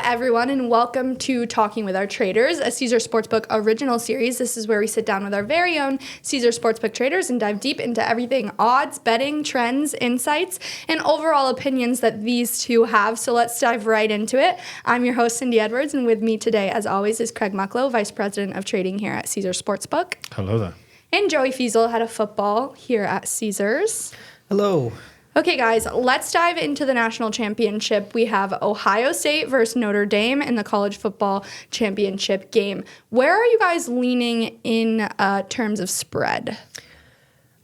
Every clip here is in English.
everyone, and welcome to Talking with Our Traders, a Caesar Sportsbook original series. This is where we sit down with our very own Caesar Sportsbook traders and dive deep into everything odds, betting, trends, insights, and overall opinions that these two have. So let's dive right into it. I'm your host, Cindy Edwards, and with me today, as always, is Craig Mucklow, Vice President of Trading here at Caesar Sportsbook. Hello there. And Joey Fiesel, Head of Football here at Caesars. Hello. Okay, guys, let's dive into the national championship. We have Ohio State versus Notre Dame in the college football championship game. Where are you guys leaning in terms of spread?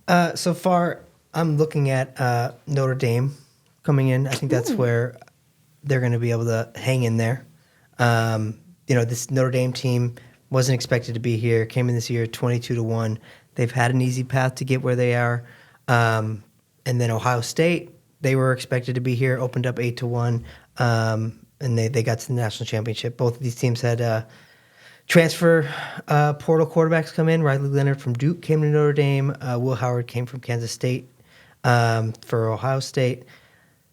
So far, I'm looking at Notre Dame coming in. I think that's where they're going to be able to hang in there. This Notre Dame team wasn't expected to be here. Came in this year 22-1. They've had an easy path to get where they are. And then Ohio State, they were expected to be here, opened up 8-1, and they got to the national championship. Both of these teams had transfer portal quarterbacks come in. Riley Leonard from Duke came to Notre Dame. Will Howard came from Kansas State for Ohio State.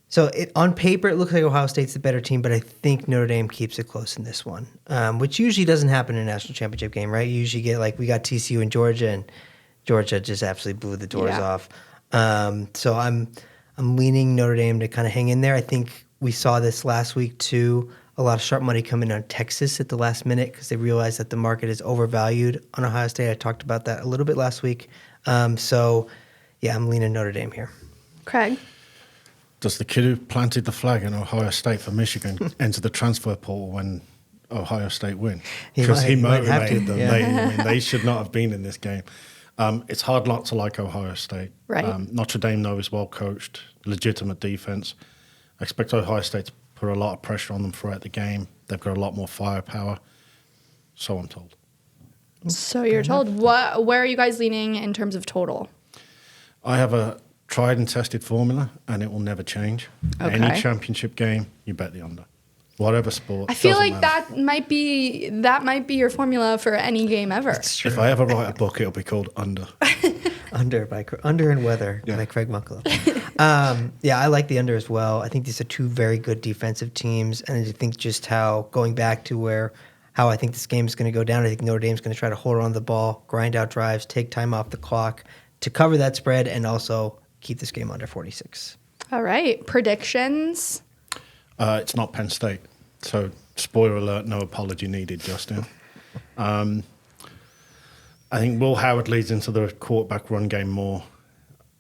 So on paper, it looks like Ohio State's the better team, but I think Notre Dame keeps it close in this one, which usually doesn't happen in a national championship game, right? You usually get, we got TCU and Georgia, and Georgia just absolutely blew the doors off. So I'm leaning Notre Dame to kind of hang in there. I think we saw this last week too. A lot of sharp money coming on Texas at the last minute because they realized that the market is overvalued on Ohio State. I talked about that a little bit last week. I'm leaning Notre Dame here. Craig? Does the kid who planted the flag in Ohio State for Michigan enter the transfer portal when Ohio State win? Because he motivated them. Yeah. They should not have been in this game. It's hard not to like Ohio State. Right. Notre Dame, though, is well coached, legitimate defense. I expect Ohio State to put a lot of pressure on them throughout the game. They've got a lot more firepower. So I'm told. So you're told. Where are you guys leaning in terms of total? I have a tried and tested formula, and it will never change. Okay. Any championship game, you bet the under. Whatever sport. I feel like matter. that might be your formula for any game ever. If I ever write a book, it'll be called Under. Under and Weather by Craig Mucklow. I like the under as well. I think these are two very good defensive teams, and I think just going back to how I think this game is going to go down, I think Notre Dame's going to try to hold on to the ball, grind out drives, take time off the clock to cover that spread, and also keep this game under 46. All right. Predictions? It's not Penn State. So, spoiler alert, no apology needed, Justin. I think Will Howard leads into the quarterback run game more.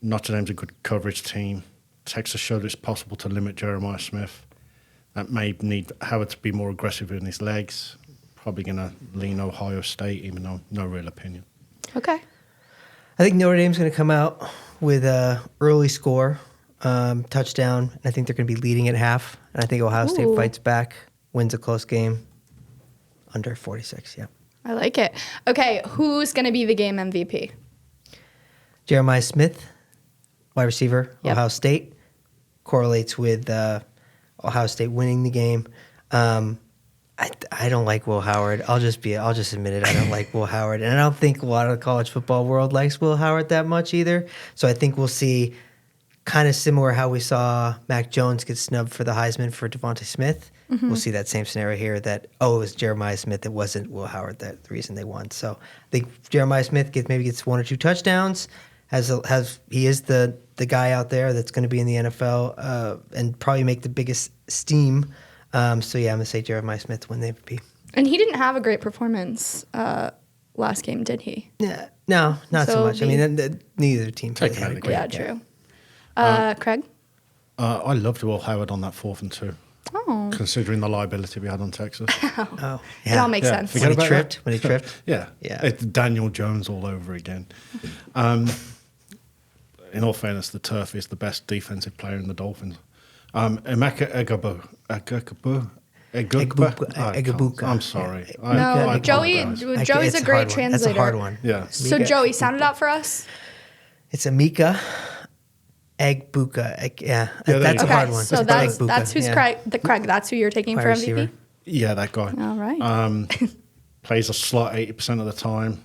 Notre Dame's a good coverage team. Texas showed it's possible to limit Jeremiah Smith. That may need Howard to be more aggressive in his legs. Probably going to lean Ohio State, even though no real opinion. Okay. I think Notre Dame's going to come out with an early score, touchdown, and I think they're going to be leading at half. And I think Ohio State fights back, wins a close game, under 46, yeah. I like it. Okay, who's going to be the game MVP? Jeremiah Smith, wide receiver, Yep. Ohio State, correlates with Ohio State winning the game. I don't like Will Howard. I'll just admit it. I don't like Will Howard, and I don't think a lot of the college football world likes Will Howard that much either. So I think we'll see kind of similar how we saw Mac Jones get snubbed for the Heisman for Devontae Smith. Mm-hmm. We'll see that same scenario here that, it was Jeremiah Smith. It wasn't Will Howard the reason they won. So I think Jeremiah Smith gets one or two touchdowns. He is the guy out there that's going to be in the NFL and probably make the biggest steam. I'm going to say Jeremiah Smith win the MVP. And he didn't have a great performance last game, did he? Yeah, no, not so much. I mean, neither team really had a great game. Craig? I loved Will Howard on that 4th and 2. Oh. Considering the liability we had on Texas. Oh, yeah. It all makes sense. When he tripped? Yeah. It's Daniel Jones all over again. In all fairness, the turf is the best defensive player in the Dolphins. Emeka Egbuka. I'm sorry. Joey's a great translator. That's a hard one. Yeah. So, Joey, sound it out for us. It's Emeka Egbuka. That's a hard one. So that's who's Craig. That's who you're taking for MVP? Receiver. Yeah, that guy. All right. Plays a slot 80% of the time.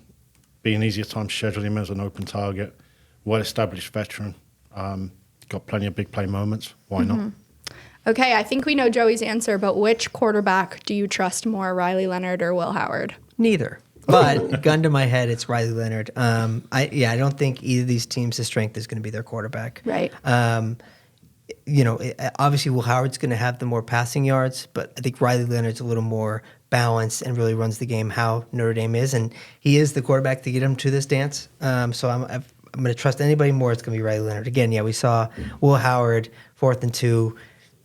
Be an easier time scheduling him as an open target. Well-established veteran. Got plenty of big play moments. Why not? Okay, I think we know Joey's answer, but which quarterback do you trust more, Riley Leonard or Will Howard? Neither. But gun to my head, it's Riley Leonard. I don't think either of these teams' strength is going to be their quarterback. Right. Obviously Will Howard's going to have the more passing yards, but I think Riley Leonard's a little more balanced and really runs the game how Notre Dame is, and he is the quarterback to get him to this dance. So I'm going to trust anybody more. It's going to be Riley Leonard. Again, we saw Will Howard 4th and 2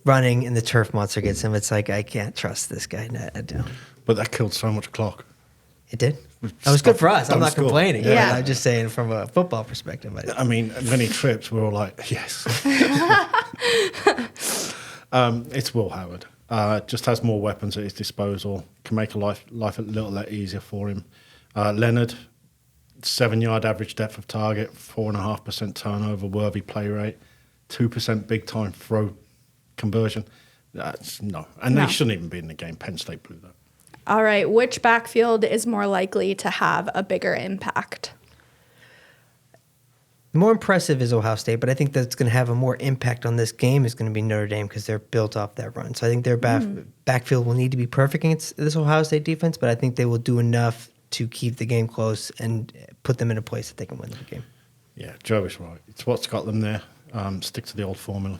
running, and the turf monster gets him. It's like I can't trust this guy. No. But that killed so much clock. It did. That was good for us. I'm Don't not score. complaining. Yeah. I'm just saying from a football perspective. I mean, when he trips, we're all like, yes. It's Will Howard. Just has more weapons at his disposal. Can make life a little bit easier for him. Leonard, 7-yard average depth of target, 4.5% turnover, worthy play rate, 2% big time throw conversion. That's no. And No. they shouldn't even be in the game. Penn State blew that. All right, which backfield is more likely to have a bigger impact? The more impressive is Ohio State, but I think that's going to have a more impact on this game is going to be Notre Dame because they're built off that run. So I think their backfield will need to be perfect against this Ohio State defense, but I think they will do enough to keep the game close and put them in a place that they can win the game. Yeah, Joe is right. It's what's got them there. Stick to the old formula.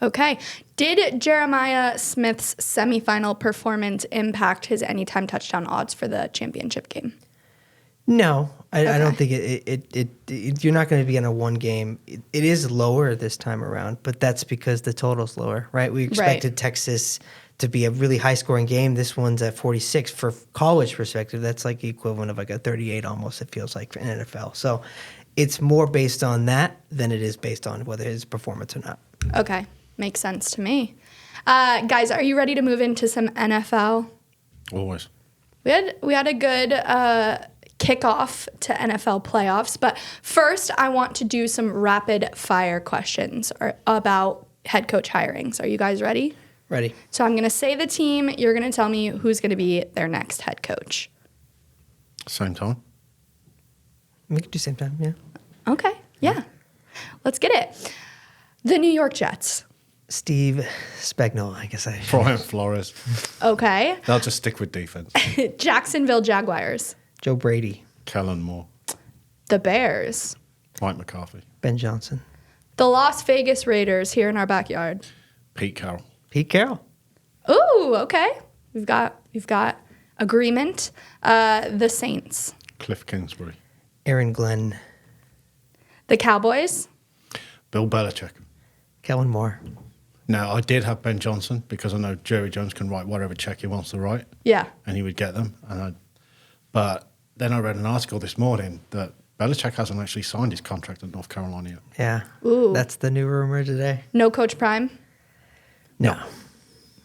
Okay. Did Jeremiah Smith's semifinal performance impact his anytime touchdown odds for the championship game? No, I Okay. don't think it you're not going to be in a one game. It is lower this time around, but that's because the total's lower, right? We expected Texas to be a really high scoring game. This one's at 46. For college perspective, that's like the equivalent of like a 38 almost, it feels like, for NFL. So it's more based on that than it is based on whether his performance or not. Okay. Makes sense to me. Guys, are you ready to move into some NFL? Always. We had a good kickoff to NFL playoffs, but first I want to do some rapid fire questions about head coach hirings. Are you guys ready? Ready? So I'm going to say the team. You're going to tell me who's going to be their next head coach. Same time. We could do same time, yeah. Okay. Yeah. Let's get it. The New York Jets. Steve Spagnuolo, I guess I should. Brian Flores. Okay. They'll just stick with defense. Jacksonville Jaguars. Joe Brady, Kellen Moore. The Bears. Mike McCarthy. Ben Johnson, The Las Vegas Raiders here in our backyard. Pete Carroll. Pete Carroll, Ooh, okay. We've got agreement. The Saints. Cliff Kingsbury. Aaron Glenn, The Cowboys. Bill Belichick. Kellen Moore. Now, I did have Ben Johnson because I know Jerry Jones can write whatever check he wants to write, Yeah. and he would get them. But then I read an article this morning that Belichick hasn't actually signed his contract at North Carolina yet. Yeah. Ooh. That's the new rumor today. No Coach Prime. No.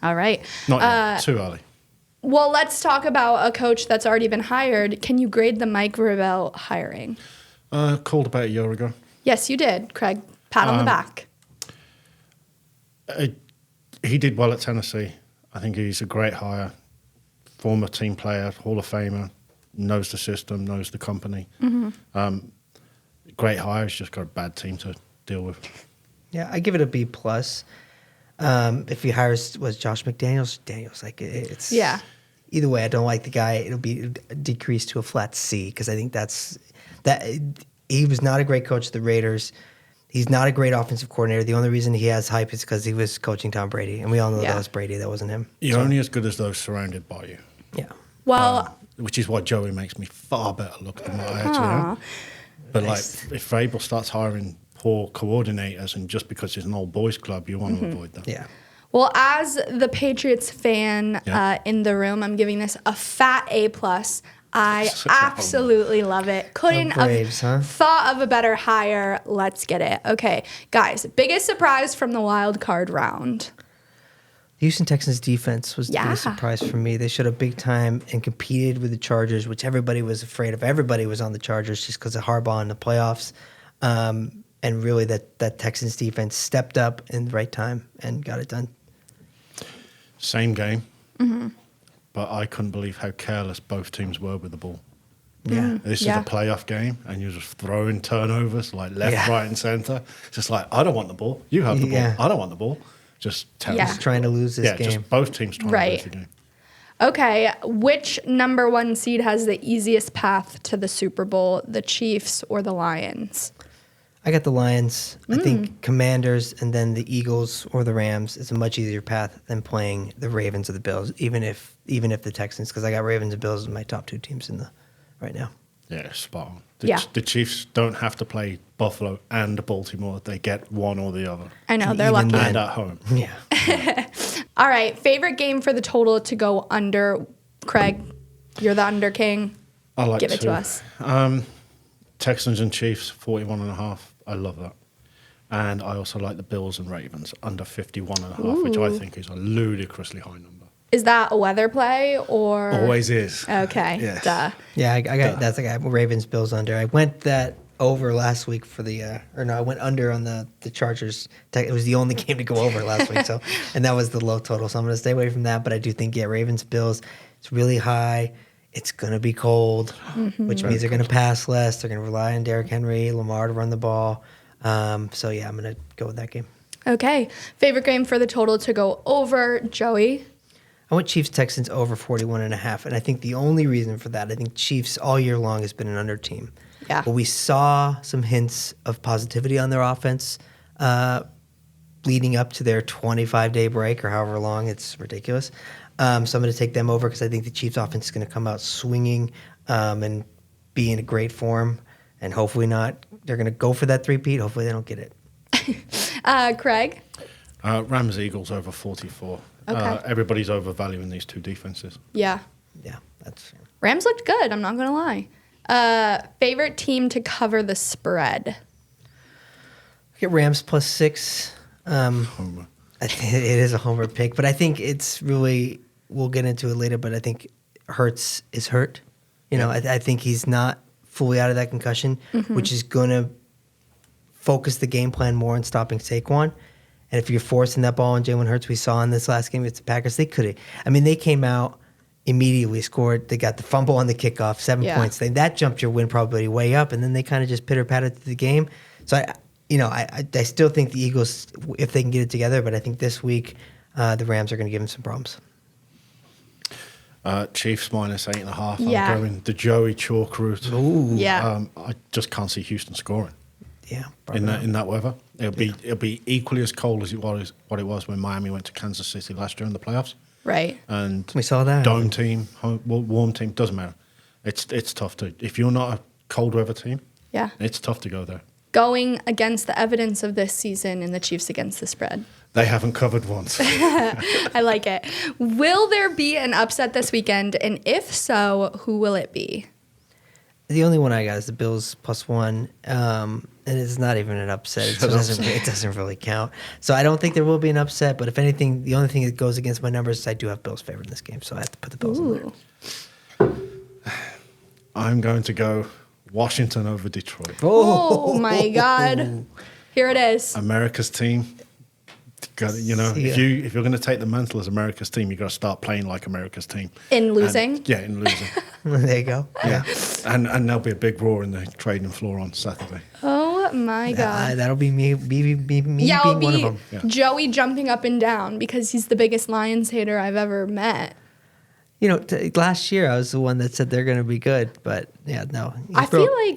All right. Not yet. Too early. Well, let's talk about a coach that's already been hired. Can you grade the Mike Gravel hiring? Called about a year ago. Yes, you did, Craig. Pat on the back. He did well at Tennessee. I think he's a great hire. Former team player, Hall of Famer, knows the system, knows the company. Great hire. He's just got a bad team to deal with. Yeah, I give it a B plus. If he hires Josh Daniels, like it's Yeah. Either way, I don't like the guy. It'll be decreased to a flat C because I think that he was not a great coach of the Raiders. He's not a great offensive coordinator. The only reason he has hype is because he was coaching Tom Brady, and we all know that was Brady. That wasn't him. You're only as good as those surrounded by you. Yeah. Well, Which is why Joey makes me far better look than what I actually am. But Nice. like, if Vrabel starts hiring poor coordinators, and just because it's an old boys club, you want to avoid that. Yeah. well, as the Patriots fan in the room, I'm giving this a fat A plus. I Such a homer. absolutely love it. Couldn't The Braves, huh? have thought of a better hire. Let's get it. Okay, guys, biggest surprise from the wild card round. The Houston Texans defense was the Yeah. biggest surprise for me. They showed up big time and competed with the Chargers, which everybody was afraid of. Everybody was on the Chargers just because of Harbaugh in the playoffs. And really that Texans defense stepped up in the right time and got it done. Same game. But I couldn't believe how careless both teams were with the ball. Yeah. This is Yeah. a playoff game, and you're just throwing turnovers like left, Yeah. right, and center. Just like, I don't want the ball. You have the ball. Yeah. I don't want the ball. Just tell Yeah. us. Just trying to lose this game. Just both teams trying Right. to lose the game. Okay, which number 1 seed has the easiest path to the Super Bowl, the Chiefs or the Lions? I got the Lions. I think Commanders and then the Eagles or the Rams is a much easier path than playing the Ravens or the Bills, even if the Texans, because I got Ravens and Bills as my top 2 teams in the right now. Yeah, spot on. Yeah. The Chiefs don't have to play Buffalo and Baltimore. They get one or the other. I know, And they're even lucky. And at home. Yeah. All right, favorite game for the total to go under. Craig, you're the under king. I like Give it to us. Texans and Chiefs, 41.5. I love that. And I also like the Bills and Ravens under 51.5, which I think is a ludicrously high number. Is that a weather play or? Always is. Okay, Yes. duh. Yeah, I got that's like Ravens Bills under. I went that over last week for the I went under on the Chargers. It was the only game to go over last week, so and that was the low total. So I'm going to stay away from that. But I do think Ravens Bills. It's really high. It's going to be cold, which means they're going to pass less. They're going to rely on Derrick Henry, Lamar to run the ball. So yeah, I'm going to go with that game. Okay, favorite game for the total to go over, Joey. I went Chiefs Texans over 41.5, and I think the only reason for that, I think Chiefs all year long has been an under team. Yeah. But we saw some hints of positivity on their offense leading up to their 25-day break or however long. It's ridiculous. So I'm going to take them over because I think the Chiefs offense is going to come out swinging and be in a great form. And hopefully not. They're going to go for that three-peat. Hopefully they don't get it. Craig? Rams Eagles over 44. Okay. Everybody's overvaluing these two defenses. Yeah. Yeah, that's Rams looked good, I'm not going to lie. Favorite team to cover the spread? get Rams plus 6. Homer. I think it is a homer pick, but I think it's really, we'll get into it later, but I think Hurts is hurt. You know, I think he's not fully out of that concussion, which is going to focus the game plan more on stopping Saquon. And if you're forcing that ball on Jalen Hurts, we saw in this last game against the Packers, they could have. I mean, they came out, immediately scored. They got the fumble on the kickoff, 7 points. That jumped your win probability way up, and then they kind of just pitter-pattered through the game. So, I still think the Eagles, if they can get it together, but I think this week the Rams are going to give them some problems. Chiefs minus 8.5. Yeah. I'm going the Joey chalk route. Ooh. Yeah. I just can't see Houston scoring Yeah. in that weather. It'll be equally as cold as what it was when Miami went to Kansas City last year in the playoffs. Right. And We saw that. Dome team, warm team, doesn't matter. It's tough to, if you're not a cold weather team, Yeah. it's tough to go there. Going against the evidence of this season and the Chiefs against the spread. They haven't covered once. I like it. Will there be an upset this weekend? And if so, who will it be? The only one I got is the Bills plus 1, and it's not even an upset. It doesn't really count. So I don't think there will be an upset, but if anything, the only thing that goes against my numbers is I do have Bills favored in this game, so I have to put the Bills in there. I'm going to go Washington over Detroit. Oh my God. Here it is. America's team. If you're going to take the mantle as America's team, you got to start playing like America's team. In losing? In losing. There you go. Yeah. And there'll be a big roar in the trading floor on Saturday. Oh my God. That'll be me being It'll one of be them. Yeah. Joey jumping up and down because he's the biggest Lions hater I've ever met. You know, last year I was the one that said they're going to be good, but yeah, no.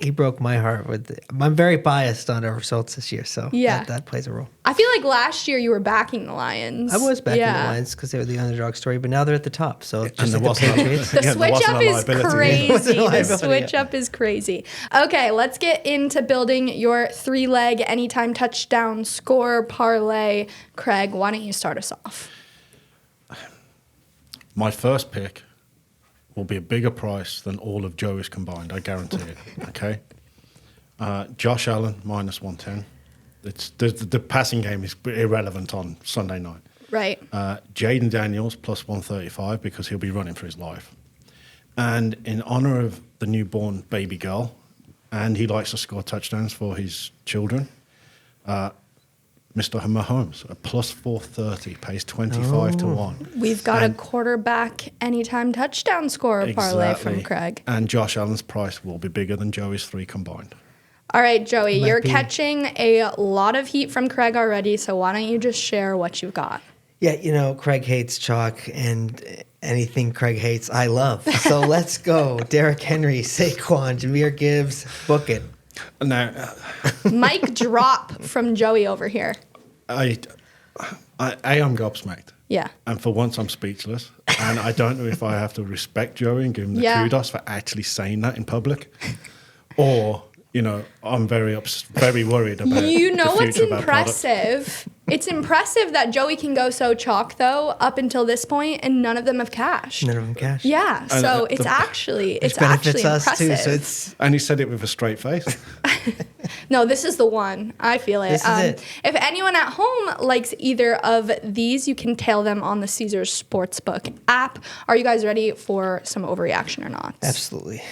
He broke my heart with. I'm very biased on our results this year, so that plays a role. I feel like last year you were backing the Lions. I was backing the Lions because they were the underdog story, but now they're at the top. So just there like the wasn't a- Patriots. The Yeah, there switch wasn't up a is liability. crazy. Wasn't a The liability, switch yeah. up is crazy. Okay, let's get into building your 3-leg anytime touchdown score parlay. Craig, why don't you start us off? My first pick will be a bigger price than all of Joey's combined. I guarantee it. Okay. Josh Allen minus 110. It's the passing game is irrelevant on Sunday night. Right. Jaden Daniels plus 135 because he'll be running for his life. And in honor of the newborn baby girl, and he likes to score touchdowns for his children, Mr. Mahomes, a plus 430, pays 25 to 1. We've got a quarterback anytime touchdown scorer parlay from Craig. And Josh Allen's price will be bigger than Joey's 3 combined. All right, Joey, Might you're be. catching a lot of heat from Craig already, so why don't you just share what you've got? Yeah, Craig hates chalk, and anything Craig hates, I love. So let's go. Derrick Henry, Saquon, Jahmyr Gibbs, book it. Now, Mic drop from Joey over here. I'm gobsmacked. Yeah. And for once, I'm speechless. And I don't know if I have to respect Joey and give him the Yeah. kudos for actually saying that in public, or I'm very worried about. You know the what's future of our product. impressive? It's impressive that Joey can go so chalk, though, up until this point, and none of them have cashed. None of them cash. Yeah, And, so the- it's actually Which benefits us impressive. too. So it's And he said it with a straight face. No, this is the one. I feel it. This is it. If anyone at home likes either of these, you can tail them on the Caesars Sportsbook app. Are you guys ready for some overreaction or not? absolutely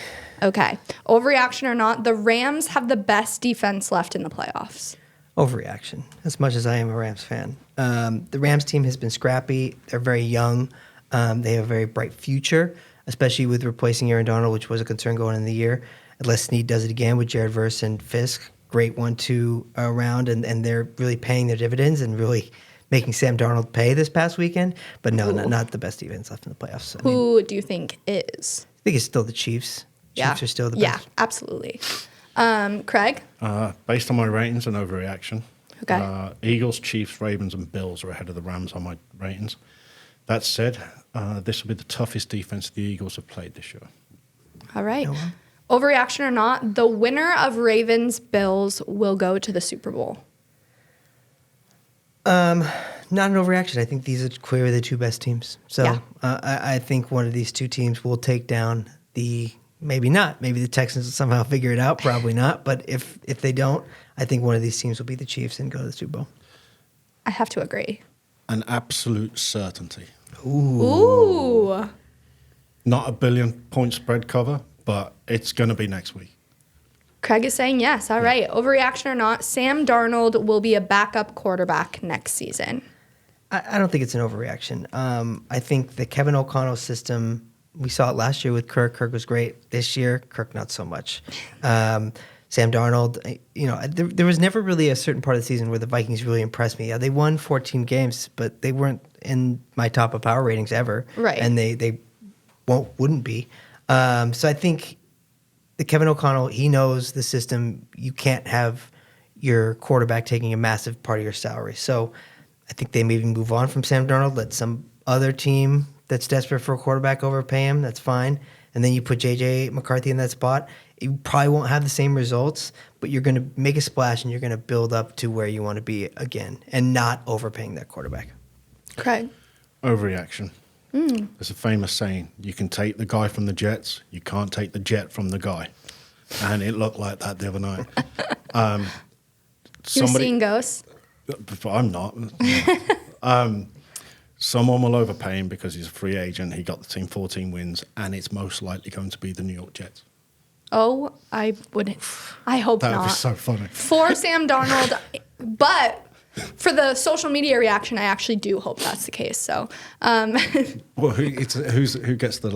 Okay. Overreaction or not, the Rams have the best defense left in the playoffs. overreaction. As much as I am a Rams fan, the Rams team has been scrappy. They're very young. They have a very bright future, especially with replacing Aaron Donald, which was a concern going into the year. Unless Snead does it again with Jared Verse and Fisk, great 1-2 round, and they're really paying their dividends and really making Sam Darnold pay this past weekend. But no, not the best defense left in the playoffs. I mean, Who do you think is? I think it's still the Chiefs. Chiefs are still the Yeah, best. absolutely. Craig? Based on my ratings and overreaction, Okay. Eagles, Chiefs, Ravens, and Bills are ahead of the Rams on my ratings. That said, this will be the toughest defense the Eagles have played this year. All right. Overreaction or not, the winner of Ravens Bills will go to the Super Bowl. Not an overreaction. I think these are clearly the two best teams. So Yeah. I think one of these two teams will take down maybe not. Maybe the Texans will somehow figure it out. Probably not. But if they don't, I think one of these teams will beat the Chiefs and go to the Super Bowl. I have to agree. An absolute certainty. Ooh. Not a 1 billion point spread cover, but it's going to be next week. Craig is saying yes. All right. Overreaction or not, Sam Darnold will be a backup quarterback next season. I don't think it's an overreaction. I think the Kevin O'Connell system, we saw it last year with Kirk. Kirk was great. This year, Kirk not so much. Sam Darnold, there was never really a certain part of the season where the Vikings really impressed me. They won 14 games, but they weren't in my top of power ratings ever. Right. And they wouldn't be. So I think the Kevin O'Connell, he knows the system. You can't have your quarterback taking a massive part of your salary. So I think they maybe move on from Sam Darnold, let some other team that's desperate for a quarterback overpay him. That's fine. And then you put J.J. McCarthy in that spot. You probably won't have the same results, but you're going to make a splash and you're going to build up to where you want to be again and not overpaying that quarterback. Craig? Overreaction. There's a famous saying, you can take the guy from the Jets, you can't take the jet from the guy. And it looked like that the other night. You're seeing ghosts? I'm not. Someone will overpay him because he's a free agent. He got the team 14 wins, and it's most likely going to be the New York Jets. Oh, I would. I hope That not. would be so funny. For Sam Darnold, but for the social media reaction, I actually do hope that's the case. So, Well, who gets the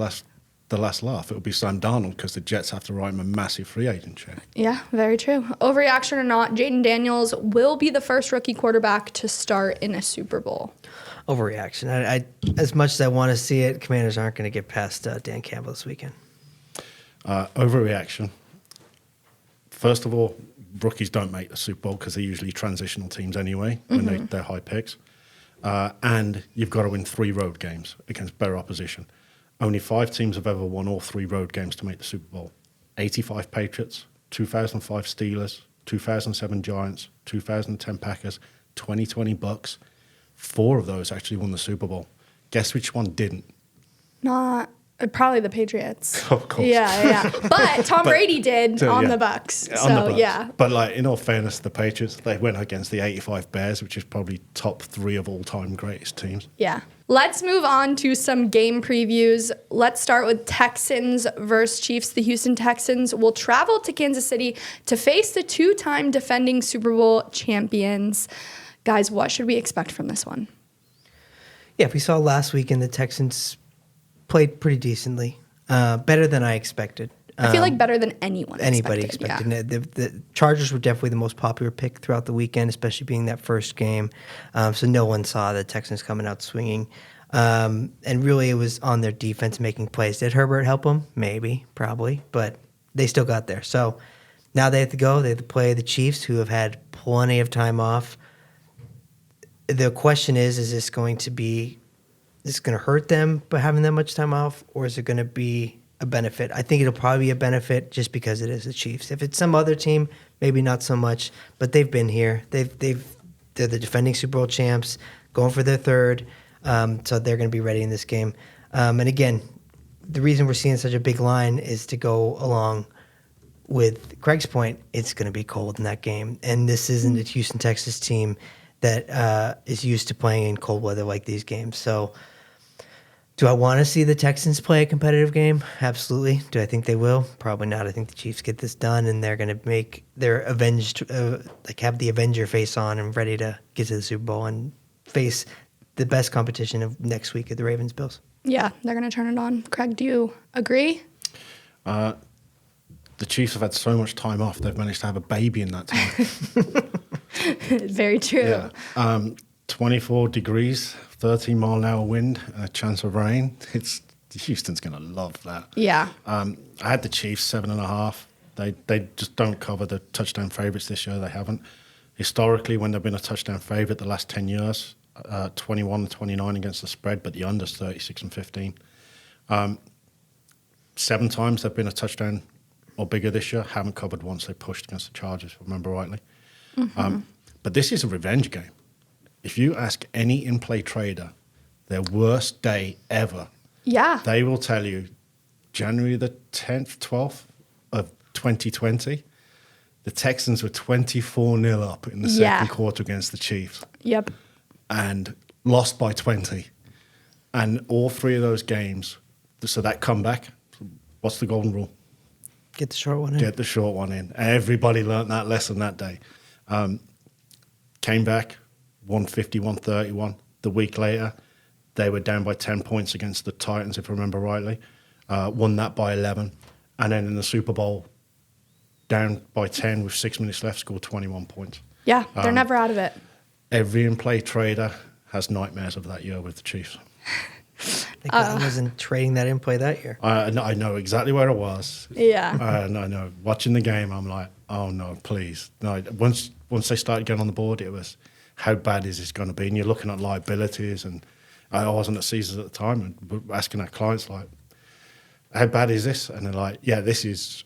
last laugh? It'll be Sam Darnold because the Jets have to write him a massive free agent check. yeah, very true. Overreaction or not, Jaden Daniels will be the first rookie quarterback to start in a Super Bowl. Overreaction. I as much as I want to see it, Commanders aren't going to get past Dan Campbell this weekend. Overreaction. First of all, rookies don't make the Super Bowl because they're usually transitional teams anyway when they're high picks. And you've got to win 3 road games against better opposition. Only 5 teams have ever won all 3 road games to make the Super Bowl. 85 Patriots, 2005 Steelers, 2007 Giants, 2010 Packers, 2020 Bucks. 4 of those actually won the Super Bowl. Guess which one didn't? Not probably the Patriots. Of course. Yeah. But Tom Brady did So, on yeah. the Bucks. On So the Bucks. yeah. But in all fairness, the Patriots, they went against the 85 Bears, which is probably top 3 of all time greatest teams. Yeah. Let's move on to some game previews. Let's start with Texans versus Chiefs. The Houston Texans will travel to Kansas City to face the 2-time defending Super Bowl champions. Guys, what should we expect from this one? Yeah, we saw last weekend the Texans played pretty decently, better than I expected. I feel like better than anybody expected. Yeah. The Chargers were definitely the most popular pick throughout the weekend, especially being that first game. So no one saw the Texans coming out swinging. And really it was on their defense making plays. Did Herbert help them? Maybe, probably. But they still got there. So now they have to go. They have to play the Chiefs, who have had plenty of time off. The question is this going to hurt them by having that much time off, or is it going to be a benefit? I think it'll probably be a benefit just because it is the Chiefs. If it's some other team, maybe not so much, but they've been here. They're the defending Super Bowl champs, going for their third, so they're going to be ready in this game. And again, the reason we're seeing such a big line is to go along with Greg's point. It's going to be cold in that game, and this isn't a Houston, Texas team that is used to playing in cold weather like these games. So do I want to see the Texans play a competitive game? Absolutely. Do I think they will? Probably not. I think the Chiefs get this done, and they're going to make their have the Avenger face on and ready to get to the Super Bowl and face the best competition of next week at the Ravens-Bills. Yeah, they're going to turn it on. Craig, do you agree? The Chiefs have had so much time off, they've managed to have a baby in that time. Very true. Yeah. 24 degrees, 13-mile-an-hour wind, and a chance of rain. Houston's going to love that. Yeah. I had the Chiefs 7.5. They just don't cover the touchdown favorites this year. They haven't. Historically, when they've been a touchdown favorite the last 10 years, 21 and 29 against the spread, but the under's 36 and 15. 7 times they've been a touchdown or bigger this year. Haven't covered once. They pushed against the Chargers, if I remember rightly. Mm-hmm. But this is a revenge game. If you ask any in-play trader their worst day ever, they will tell you January the 10th, 12th of 2020, the Texans were 24-0 up in the second quarter against the Chiefs. Yep. And lost by 20. And all 3 of those games, so that comeback, what's the golden rule? Get the short one in. Get the short one in. Everybody learned that lesson that day. Came back, 151-31. The week later, they were down by 10 points against the Titans, if I remember rightly. Won that by 11. And then in the Super Bowl, down by 10 with 6 minutes left, scored 21 points. Yeah, they're never out of it. Every in-play trader has nightmares of that year with the Chiefs. I wasn't trading that in-play that year. I know exactly where I was. Yeah. I know. Watching the game, I'm like, oh, no, please. No. Once they started getting on the board, it was, how bad is this going to be? And you're looking at liabilities. And I wasn't at Caesars at the time, and asking our clients, like, how bad is this? And they're like, yeah, this is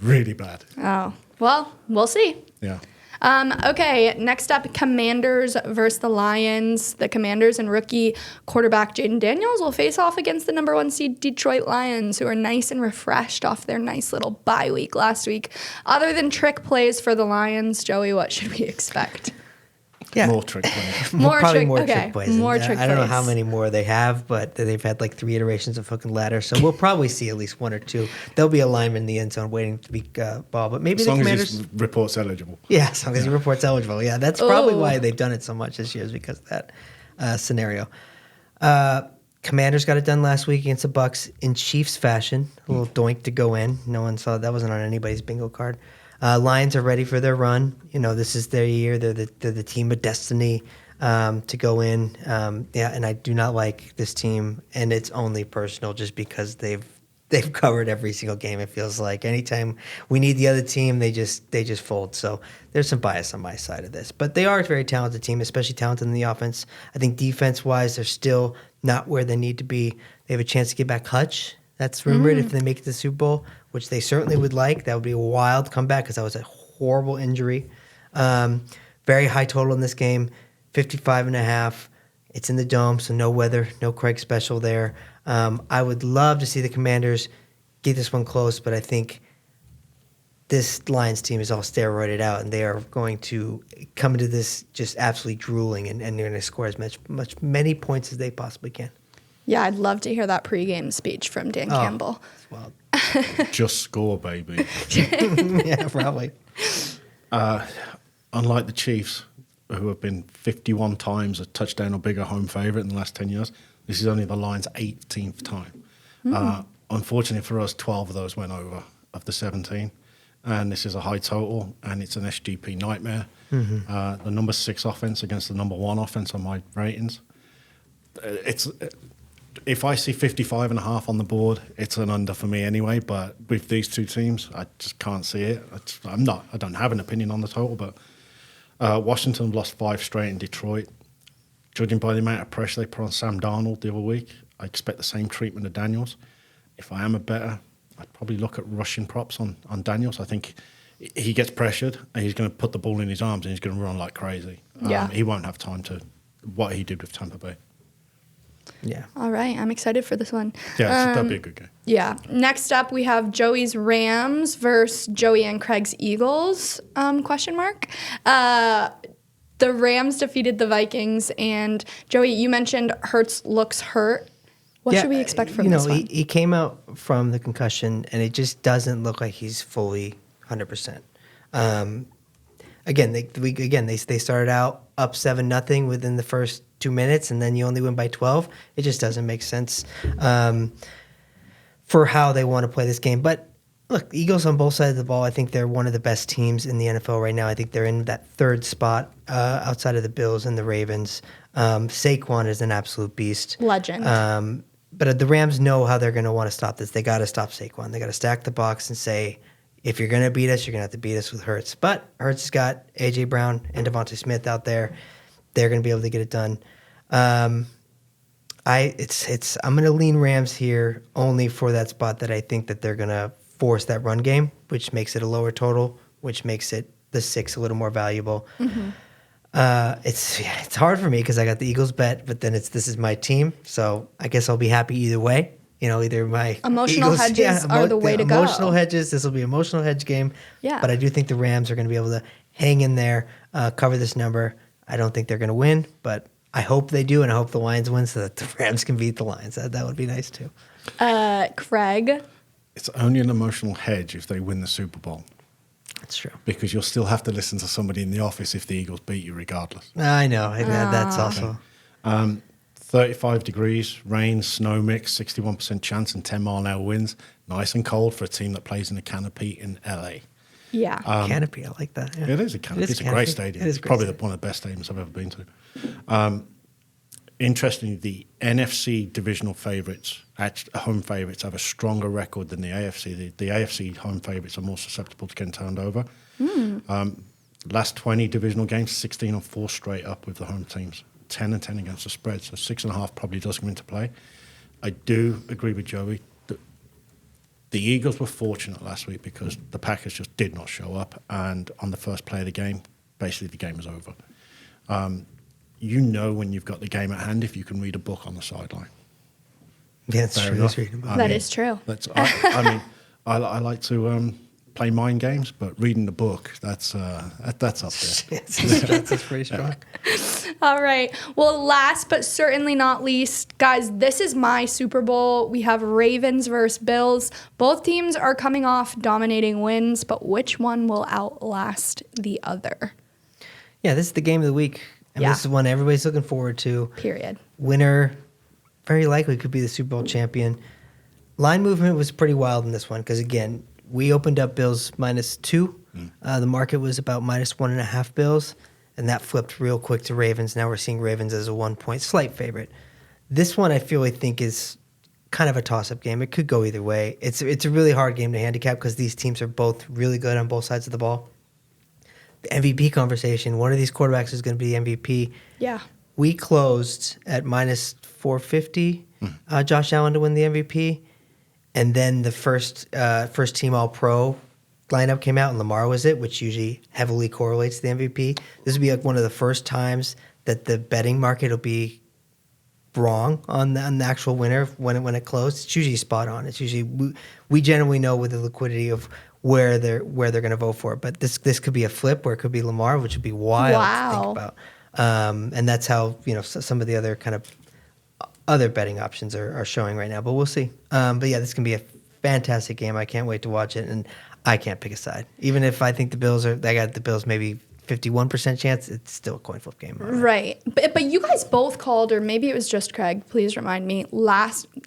really bad. Oh, well, we'll see. Yeah. Okay, next up, Commanders versus the Lions. The Commanders and rookie quarterback Jaden Daniels will face off against the number 1 seed Detroit Lions, who are nice and refreshed off their nice little bye week last week. Other than trick plays for the Lions, Joey, what should we expect? Yeah. More trick plays. More trick plays. More trick plays. I don't know how many more they have, but they've had like 3 iterations of hook and ladder, so we'll probably see at least 1 or 2. There'll be a lineman in the end zone waiting to be ball, but maybe as the long Commanders... as he reports eligible. Yeah, as long as he reports eligible. Yeah, that's probably why they've done it so much this year, is because of that scenario. Commanders got it done last week against the Bucks in Chiefs fashion. A little doink to go in. No one saw that. Wasn't on anybody's bingo card. Lions are ready for their run. You know, this is their year. They're the team of destiny to go in. And I do not like this team, and it's only personal just because they've covered every single game. It feels like anytime we need the other team, they just fold. So there's some bias on my side of this, but they are a very talented team, especially talented in the offense. I think defense wise, they're still not where they need to be. They have a chance to get back Hutch. That's rumored if they make it to the Super Bowl, which they certainly would like. That would be a wild comeback because that was a horrible injury. Very high total in this game, 55.5. It's in the Dome, so no weather, no Craig special there. I would love to see the Commanders get this one close, but I think this Lions team is all steroided out, and they are going to come into this just absolutely drooling, and they're going to score as many points as they possibly can. Yeah, I'd love to hear that pregame speech from Dan Campbell. Well, just score, baby. Yeah, probably. Unlike the Chiefs, who have been 51 times a touchdown or bigger home favorite in the last 10 years, this is only the Lions' 18th time. Unfortunately for us, 12 of those went over. of the 17. And this is a high total, and it's an SGP nightmare. The number 6 offense against the number 1 offense on my ratings. If I see 55.5 on the board, it's an under for me anyway. But with these two teams, I just can't see it. I don't have an opinion on the total, but Washington lost 5 straight in Detroit. Judging by the amount of pressure they put on Sam Darnold the other week, I expect the same treatment of Daniels. If I am a bettor, I'd probably look at rushing props on Daniels. I think he gets pressured and he's going to put the ball in his arms and he's going to run like crazy. He won't have time to what he did with Tampa Bay. Yeah. All right. I'm excited for this one. Yeah, that'd be a good game. Yeah. Next up, we have Joey's Rams versus Joey and Craig's Eagles, question mark. The Rams defeated the Vikings, and Joey, you mentioned Hurts looks hurt. What should we expect from this one? He came out from the concussion, and it just doesn't look like he's fully 100%. They started out up 7-0 within the first 2 minutes, and then you only win by 12. It just doesn't make sense for how they want to play this game. But look, the Eagles on both sides of the ball, I think they're one of the best teams in the NFL right now. I think they're in that third spot outside of the Bills and the Ravens. Saquon is an absolute beast. Legend. But the Rams know how they're going to want to stop this. They got to stop Saquon. They got to stack the box and say, if you're going to beat us, you're going to have to beat us with Hurts. But Hurts has got A.J. Brown and Devontae Smith out there. They're going to be able to get it done. I'm going to lean Rams here only for that spot that I think that they're going to force that run game, which makes it a lower total, which makes it the 6 a little more valuable. It's hard for me because I got the Eagles bet, but then this is my team, so I guess I'll be happy either way. Either my emotional Eagles, hedges are the way to go. Emotional hedges. This will be an emotional hedge game. Yeah. But I do think the Rams are going to be able to hang in there, cover this number. I don't think they're going to win, but I hope they do, and I hope the Lions win so that the Rams can beat the Lions. That would be nice too. Craig. It's only an emotional hedge if they win the Super Bowl. That's true. Because you'll still have to listen to somebody in the office if the Eagles beat you regardless. I know. That's also... 35 degrees, rain, snow mix, 61% chance and 10-mile-an-hour winds. Nice and cold for a team that plays in a canopy in LA. Yeah. Canopy, I like that. Yeah. It is a canopy. It's a great stadium. It's probably one of the best stadiums I've ever been to. Interestingly, the NFC divisional favourites, home favourites, have a stronger record than the AFC. The AFC home favourites are more susceptible to getting turned over. Last 20 divisional games, 16-4 straight up with the home teams. 10-10 against the spread, so 6.5 probably does come into play. I do agree with Joey. The Eagles were fortunate last week because the Packers just did not show up, and on the first play of the game, basically the game was over. When you've got the game at hand if you can read a book on the sideline. Yeah, that's true. That is true. I like to play mind games, but reading the book, that's up there. That's pretty strong. All right. Well, last but certainly not least, guys, this is my Super Bowl. We have Ravens versus Bills. Both teams are coming off dominating wins, but which one will outlast the other? Yeah, this is the game of the week. This is one everybody's looking forward to. Period. Winner very likely could be the Super Bowl champion. Line movement was pretty wild in this one because, again, we opened up Bills -2. The market was about -1.5 Bills, and that flipped real quick to Ravens. Now we're seeing Ravens as a 1-point slight favorite. This one I think is kind of a toss-up game. It could go either way. It's a really hard game to handicap because these teams are both really good on both sides of the ball. The MVP conversation, one of these quarterbacks is going to be the MVP. Yeah. We closed at -450, Josh Allen to win the MVP. And then the first team All-Pro lineup came out, and Lamar was it, which usually heavily correlates to the MVP. This would be like one of the first times that the betting market will be wrong on the actual winner when it closed. It's usually spot on. It's usually we generally know with the liquidity of where they're going to vote for it. But this could be a flip where it could be Lamar, which would be wild to think about. And that's how some of the other kind of other betting options are showing right now, but we'll see. But yeah, this can be a fantastic game. I can't wait to watch it, and I can't pick a side. Even if I think I got the Bills maybe 51% chance, it's still a coin flip game. Right. But you guys both called, or maybe it was just Craig, please remind me,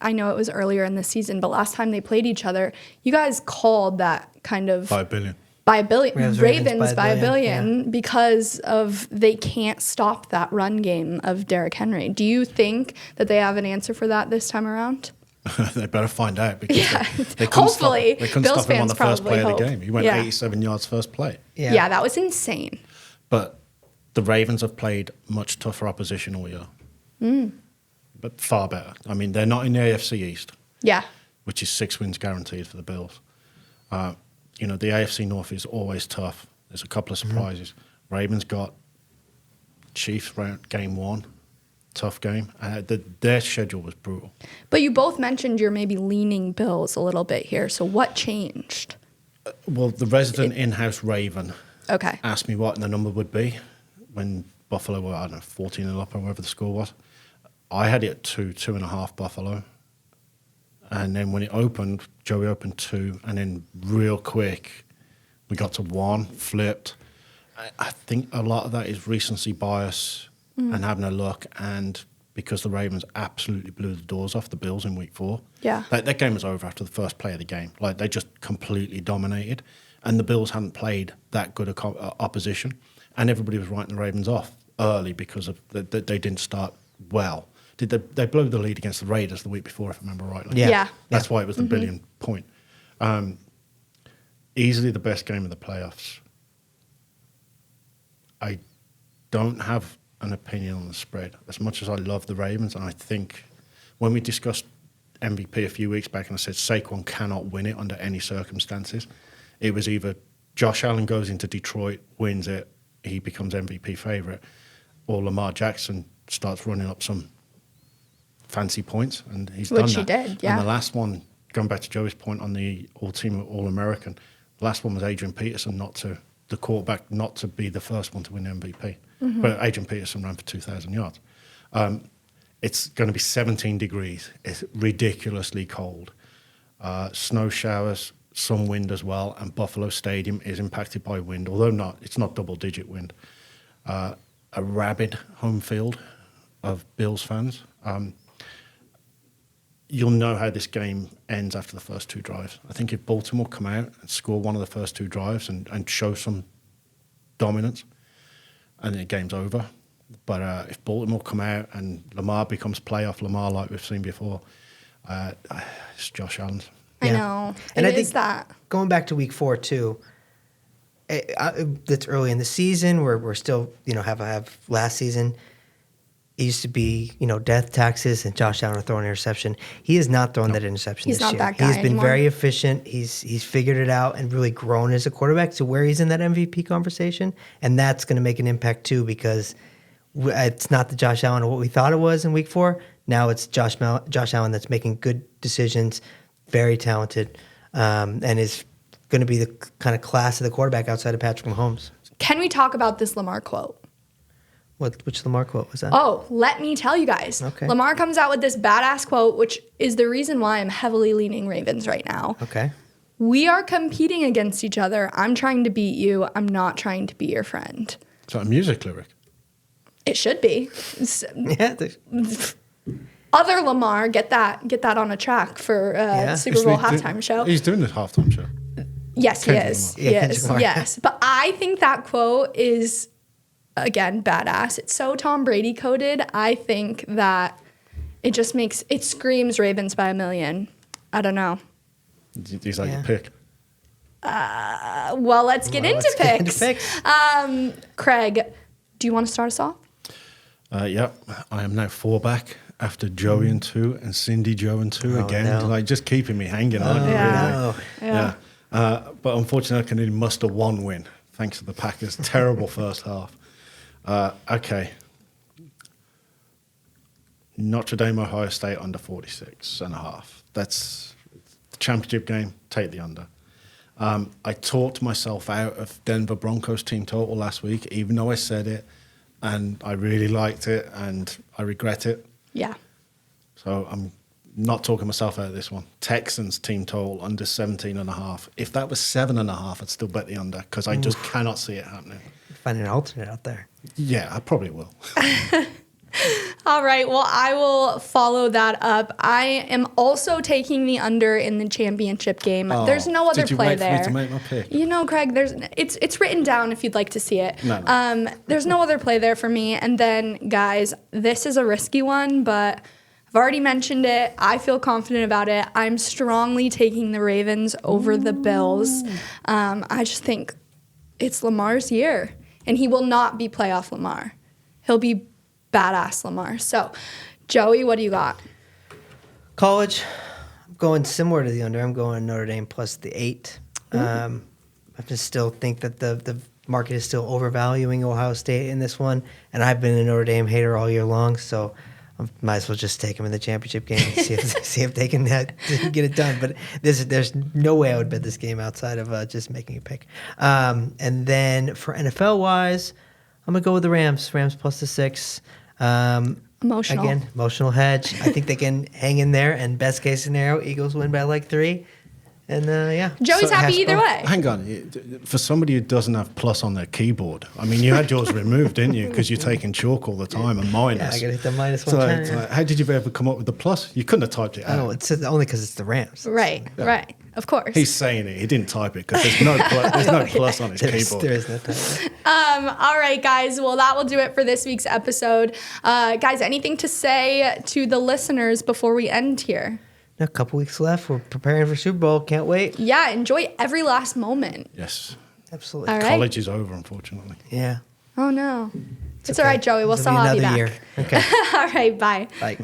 I know it was earlier in the season, but last time they played each other, you guys called that kind of... By a billion. By a billion. Ravens by a billion yeah. because of they can't stop that run game of Derrick Henry. Do you think that they have an answer for that this time around? They better find out because they couldn't Hopefully, they couldn't Bills stop him on fans the first play probably of the hope. game. He went 87 yards first play. Yeah, that was insane. But the Ravens have played much tougher opposition all year. But far better. I mean, they're not in the AFC East. Yeah. Which is 6 wins guaranteed for the Bills. The AFC North is always tough. There's a couple of surprises. Ravens got Chiefs round game 1. Tough game. Their schedule was brutal. But you both mentioned you're maybe leaning Bills a little bit here. So what changed? Well, the resident in-house Raven asked me what the number would be when Buffalo were, 14-0 up or whatever the score was. I had it at 2.5 Buffalo. And then when it opened, Joey opened 2, and then real quick, we got to 1, flipped. I think a lot of that is recency bias and having a look, and because the Ravens absolutely blew the doors off the Bills in week 4. Yeah. That game was over after the first play of the game. Like, they just completely dominated, and the Bills hadn't played that good opposition, and everybody was writing the Ravens off early because of they didn't start well. They blew the lead against the Raiders the week before, if I remember rightly. Yeah. That's why it was the billion point. Easily the best game of the playoffs. I don't have an opinion on the spread. As much as I love the Ravens, and I think when we discussed MVP a few weeks back and I said Saquon cannot win it under any circumstances, it was either Josh Allen goes into Detroit, wins it, he becomes MVP favorite, or Lamar Jackson starts running up some fancy points, and he's done that. Which he did, yeah. And the last one, going back to Joey's point on the all-team All-American, the last one was Adrian Peterson, the quarterback, not to be the first one to win MVP. But Adrian Peterson ran for 2,000 yards. It's going to be 17 degrees. It's ridiculously cold. Snow showers, some wind as well, and Buffalo Stadium is impacted by wind, although it's not double-digit wind. A rabid home field of Bills fans. You'll know how this game ends after the first 2 drives. I think if Baltimore come out and score one of the first 2 drives and show some dominance, and the game's over. But if Baltimore come out and Lamar becomes playoff Lamar like we've seen before, it's Josh Allen. I know. And I think that. Going back to week 4 too, it's early in the season. We're still, have last season. It used to be, death taxes and Josh Allen throwing an interception. He has not thrown that interception this year. He's not that guy He's been anymore. very efficient. He's figured it out and really grown as a quarterback to where he's in that MVP conversation. And that's going to make an impact too, because it's not the Josh Allen of what we thought it was in week 4. Now it's Josh Allen that's making good decisions, very talented, and is going to be the kind of class of the quarterback outside of Patrick Mahomes. Can we talk about this Lamar quote? Which Lamar quote was that? Oh, let me tell you guys. Okay. Lamar comes out with this badass quote, which is the reason why I'm heavily leaning Ravens right now. Okay. We are competing against each other. I'm trying to beat you. I'm not trying to be your friend. Is that a music lyric? It should be. Yeah. Other Lamar, get that on a track for Super Bowl halftime show. He's doing the halftime show. Yes, he Kendrick is. Lamar. Yeah, Kendrick Lamar. Yes. But I think that quote is, again, badass. It's so Tom Brady coded. I think that it just screams Ravens by a million. I don't know. He's like your pick. Well, let's get into picks. Craig, do you want to start us off? Yep. I am now 4 back after Joey and 2 and Cindy Joe and 2 again. No. Like, just keeping me hanging on. Yeah. Really. Yeah. But unfortunately, I can only muster 1 win thanks to the Packers' terrible first half. Okay. Notre Dame, Ohio State under 46.5. That's the championship game. Take the under. I talked myself out of Denver Broncos team total last week, even though I said it, and I really liked it, and I regret it. Yeah. So I'm not talking myself out of this one. Texans team total under 17.5. If that was 7.5, I'd still bet the under because I just cannot see it happening. find an alternate out there. Yeah, I probably will. All right. Well, I will follow that up. I am also taking the under in the championship game. There's no other play there. Did you wait for me to make my pick? You know, Craig, it's written down if you'd like to see it. No. There's no other play there for me. And then, guys, this is a risky one, but I've already mentioned it. I feel confident about it. I'm strongly taking the Ravens over the Bills. I just think it's Lamar's year, and he will not be playoff Lamar. He'll be badass Lamar. So, Joey, what do you got? College, I'm going similar to the under. I'm going Notre Dame plus the 8. I just still think that the market is still overvaluing Ohio State in this one, and I've been a Notre Dame hater all year long, so I might as well just take them in the championship game and see if they can get it done. But there's no way I would bet this game outside of just making a pick. And then for NFL-wise, I'm going to go with the Rams. Rams plus the 6. Emotional. Again, emotional hedge. I think they can hang in there, and best case scenario, Eagles win by like 3. And yeah. Joey's happy either way. Hang on. For somebody who doesn't have plus on their keyboard, I mean, you had yours removed, didn't you? Because you're taking chalk all the time and minus. Yeah, I got to hit the minus one So time. it's like, how did you ever come up with the plus? You couldn't have typed it out. Oh, it's only because it's the Rams. Right, right. Of course. He's saying it. He didn't type it because there's no plus on his keyboard. There is no time. All right, guys. Well, that will do it for this week's episode. Guys, anything to say to the listeners before we end here? A couple weeks left. We're preparing for Super Bowl. Can't wait. Yeah, enjoy every last moment. Yes. Absolutely. All right. College is over, unfortunately. Yeah. Oh, no. It's all right, Joey. We'll It'll still be have you another back. year. Okay. All right, bye. Bye.